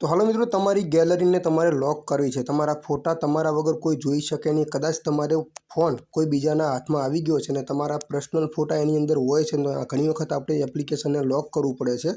तो हालो मित्रों, तमारी गैलरी ने तमारे लॉक करवी छे। तमारा फोटा तमारा वगर कोई जोई शके नहीं। कदाच तमारे फोन कोई बीजाना हाथमां आवी गयो छे ने तमारा पर्सनल फोटा एनी अंदर होय छे तो घणी वखत आपणे एप्लिकेशन ने लॉक करवू पड़े छे,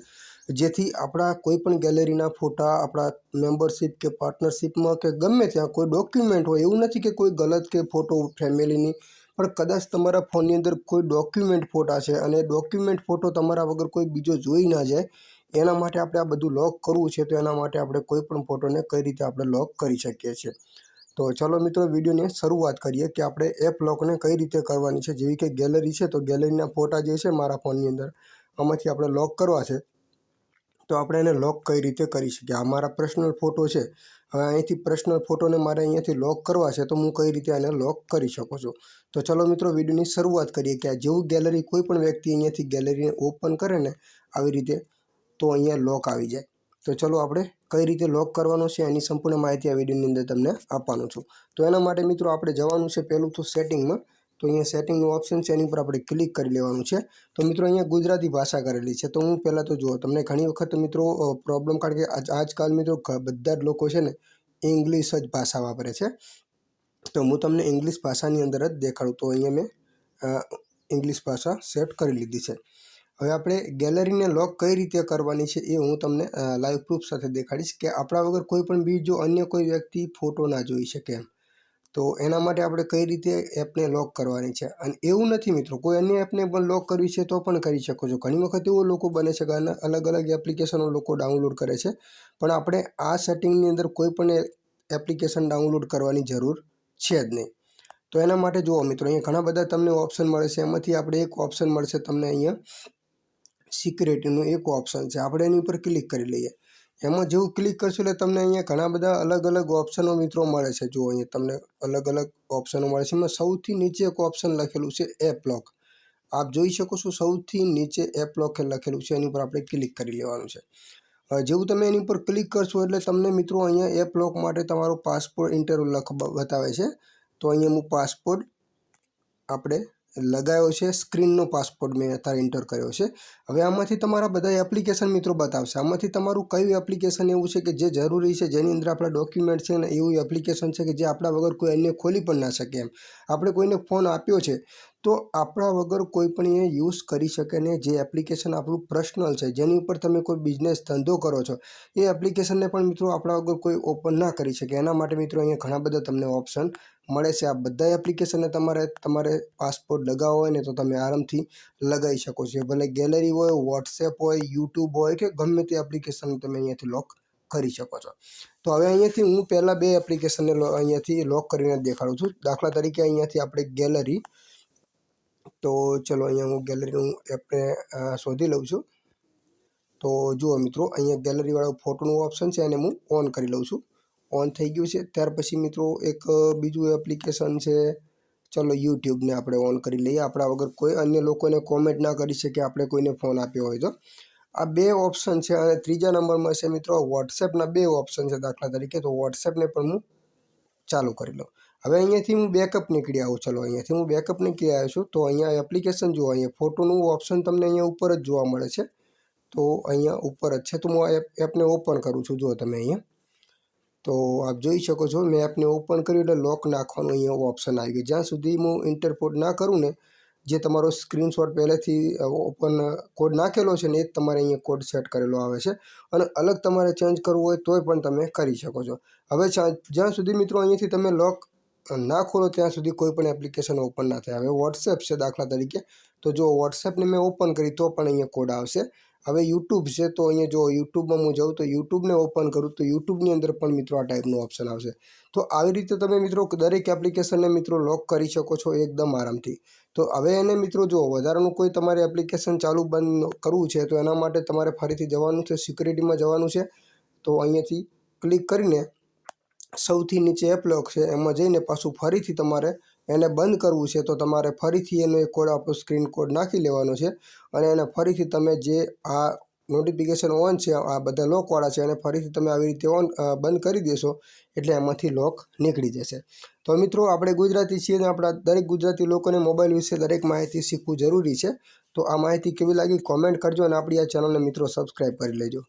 जेथी आपणा कोईपण गैलरीना फोटा आपणा मेम्बरशीप के पार्टनरशीप में के गमे त्यां कोई डॉक्यूमेंट होय, एवुं नथी के कोई गलत के फोटो फैमिलीनी, पण कदाच तमारा फोननी अंदर कोई डॉक्यूमेंट फोटा छे अने डॉक्यूमेंट फोटो तमारा वगर कोई बीजो जोई ना जाय एना माटे आपणे आ बधुं लॉक करवुं छे। तो एना माटे आपणे कोईपण फोटोने कई रीते आपणे लॉक करी शकीए छीए। तो चलो मित्रों, विडियोनी शरूआत करीए कि आपणे एप लॉकने कई रीते करवानी छे। जेवी के गैलरी छे तो गैलरीना फोटा जे छे मारा फोननी अंदर आमांथी आपणे लॉक करवा छे, तो आपणे एने लॉक कई रीते करी शकीए। आ मारा पर्सनल फोटो छे, हवे અહીંથી पर्सनल फोटोने मारे અહીંયાથી लॉक करवा छे तो હું कई रीते आने लॉक करी શકું છું। तो चलो मित्रों, विडियोनी शरूआत करीए कि आ जेवुं गैलरी कोईपण व्यक्ति અહીંયાથી गैलरीने ओपन करे ने આવી રીતે तो अहींया लॉक आवी जाए। तो चलो आपणे कई रीते लॉक करवानुं छे एनी संपूर्ण माहिती आ विडियोनी अंदर तमने आपवानो छुं। तो एना माटे मित्रों आपणे जवानुं छे पहेलुं तो सेटिंग में। तो अहींया सेटिंगनुं ऑप्शन छे एनी पर आपणे क्लिक करी लेवानुं छे। तो मित्रों अहींया गुजराती भाषा करेली छे। तो हूँ पहेला तो जुओ तमने घणी वखत मित्रों प्रॉब्लम, कारण के आजकाल मित्रों बधा ज लोको छे ने इंग्लिश ज भाषा वापरे छे। तो हूँ तमने इंग्लिश भाषानी अंदर ज देखाडुं। तो अहींया मैं इंग्लिश भाषा सेट करी लीधी छे। हवे आपणे गैलरीने लॉक कई रीते करवानी छे ए हूँ तमने लाइव प्रूफ साथे देखाडीश कि आपणा वगर कोईपण बीजो अन्य कोई व्यक्ति फोटो ना जोई शके एम। तो एना माटे आपणे कई रीते एपने लॉक करवानी छे। अने एवुं नथी मित्रों, कोई अन्य एपने पण लॉक करवी छे तो पण करी शको छो। घणी वखत एवो लोको बने छे के अलग अलग एप्लिकेशनो लोको डाउनलॉड करे छे, पण आपणे आ सेटिंगनी अंदर कोईपण एप्लिकेशन डाउनलॉड करवानी जरूर छे ज नहीं। तो एना माटे जुओ मित्रों, अहींया घणा बधा तमने ऑप्शन मळे छे। एमांथी आपणे एक ऑप्शन मळशे तमने अहींया सिक्योरिटीनुं एक ऑप्शन छे, आपणे एनी पर क्लिक करी लईए। एमां जेवुं क्लिक करशो એટલે તમને અહીંયા ઘણા બધા અલગ અલગ ઓપ્શનો મિત્રો મળે છે। જો અહીંયા તમને અલગ અલગ ઓપ્શનો મળે છે। એમાં સૌથી નીચે એક ઓપ્શન લખેલું છે એપ લોક। આપ જોઈ શકો છો સૌથી નીચે એપ લોક લખેલું છે, એની પર આપણે ક્લિક કરી લેવાનું છે। જેવું તમે એની પર ક્લિક કરશો એટલે તમને મિત્રો અહીંયા એપ લોક માટે તમારો પાસપોર્ટ ઇન્ટર બતાવે છે। તો અહીંયા હું પાસપોર્ટ આપણે लगायो छे, स्क्रीननो पासपोर्ट मैं अत्यारे इंटर कर्यो छे। हवे आमांथी तमारा बधा एप्लिकेशन मित्रों बतावशे। आमांथी तमारुं कयुं एप्लिकेशन एवुं छे के जे जरूरी छे, जेनी अंदर आपणा डॉक्यूमेंट छे ने एवुं एप्लिकेशन छे के जे आपणा वगर कोई अन्य खोली पण ना शके एम। आपणे कोईने फोन आप्यो छे तो आपणा वगर कोई पण ए यूज करी शके ने। जे एप्लिकेशन आपणुं पर्सनल छे, जेनी उपर तमे कोई बिजनेस धंधो करो छो, ए एप्लिकेशनने पण मित्रों आपणा वगर कोई ओपन ना करी शके। एना माटे मित्रों अहींया घणा बधा तमने ऑप्शन मळे छे। आ बधा एप्लिकेशनने तमारे पासपोर्ट लगावो होय ने तो तमे आरामथी लगाई शको छो। भले गैलरी होय, व्हाट्सएप होय, यूट्यूब होय के गमे ते एप्लिकेशन तमे अहींयाथी लॉक करी शको छो। तो हवे अहींयाथी हूँ पहेला बे एप्लिकेशनने अहींयाथी लॉक करीने देखाडुं छुं। दाखला तरीके अहींयाथी आपणे गैलरी, तो चलो अहींया हूँ गैलरीनुं एपने शोधी लઉં છું। तो जुओ मित्रों, अहींया गैलरीवाळो फोटोनुं ऑप्शन छे एने हूँ ऑन करी लઉં છું। ऑन थई गयुं छे। त्यार पछी मित्रों एक बीजुं एप्लिकेशन छे, चलो यूट्यूब ने आपणे ऑन करी लईए। आपणा वगर कोई अन्य लोकोने कॉमेंट ना करी शके, आपणे कोईने फोन आप्यो होय तो। आ बे ऑप्शन छे। अने त्रीजा नंबरमां छे मित्रों व्हाट्सएपना बे ऑप्शन छे दाखला तरीके। तो व्हाट्सएपने पण हूँ चालू करी लઉં। हवे अहींयाथी हूँ बेकअप नीकળી आવું। चलो अहींयाथी हूँ बेकअप नीकળી આવ્યો છું। तो अहींया एप्लिकेशन जुओ, अहींया फोटोनुं ऑप्शन तमने अहींया उपर ज जोवा मळे छे। तो अहींया उपर ज छे। तो हूँ आ एपने ओपन करूँ छुं। जुओ तमे अहींया, तो आप जोई शको छो मैं एपने ओपन कर्युं એટલે लॉक नाखवानुं अहींया ऑप्शन आई गयुं। ज्यां सुधी हूँ इंटरपोर्ट ना करूँ ने, जे तमारो स्क्रीनशॉट पहेलेथी ओपन कोड नाखेलो छे ने ए ज तमारे अहींया कोड सेट करेलो आवे छे। अने अलग तमारे चेन्ज करवुं होय तोय पण तमे करी शको छो। हवे ज्यां सुधी मित्रों अहींयाथी तमे लॉक ना खोलो त्यां सुधी कोईपण एप्लिकेशन ओपन ना थाय। हवे व्हाट्सएप छे दाखला तरीके, तो जो व्हाट्सएपने मैं ओपन करी तो पण अहींया कोड आवशे। हवे यूट्यूब छे, तो अहींया जो यूट्यूब में हूँ जाऊँ तो यूट्यूबने ओपन करूँ तो यूट्यूबनी अंदर पण मित्रों आ टाइपनुं ऑप्शन आवशे। तो આવી રીતે તમે મિત્રો દરેક એપ્લિકેશનને મિત્રો લૉક કરી શકો છો એકદમ આરામથી। તો હવે એને મિત્રો જો વધારાનું કોઈ તમારે એપ્લિકેશન ચાલુ બંધ કરવું છે તો એના માટે તમારે ફરીથી જવાનું છે, સિક્યુરિટીમાં જવાનું છે। તો અહીંયાથી ક્લિક કરીને સૌથી નીચે એપ લૉક છે એમાં જઈને પાછું ફરીથી તમારે એને બંધ કરવું છે। તો તમારે ફરીથી એનો એક કોડ આપણો સ્ક્રીન કોડ નાખી લેવાનો છે અને એને ફરીથી તમે જે આ નોટિફિકેશન ઓન છે આ બધા લૉકવાળા છે અને ફરીથી તમે આવી રીતે ઓન બંધ કરી દેશો એટલે એમાંથી લૉક નીકળી જશે। તો મિત્રો આપણે ગુજરાતી છીએ અને આપણા દરેક ગુજરાતી લોકોને મોબાઈલ વિશે દરેક માહિતી શીખવું જરૂરી છે। તો આ માહિતી કેવી લાગી કોમેન્ટ કરજો અને આપણી આ ચેનલને મિત્રો સબસ્ક્રાઈબ કરી લેજો।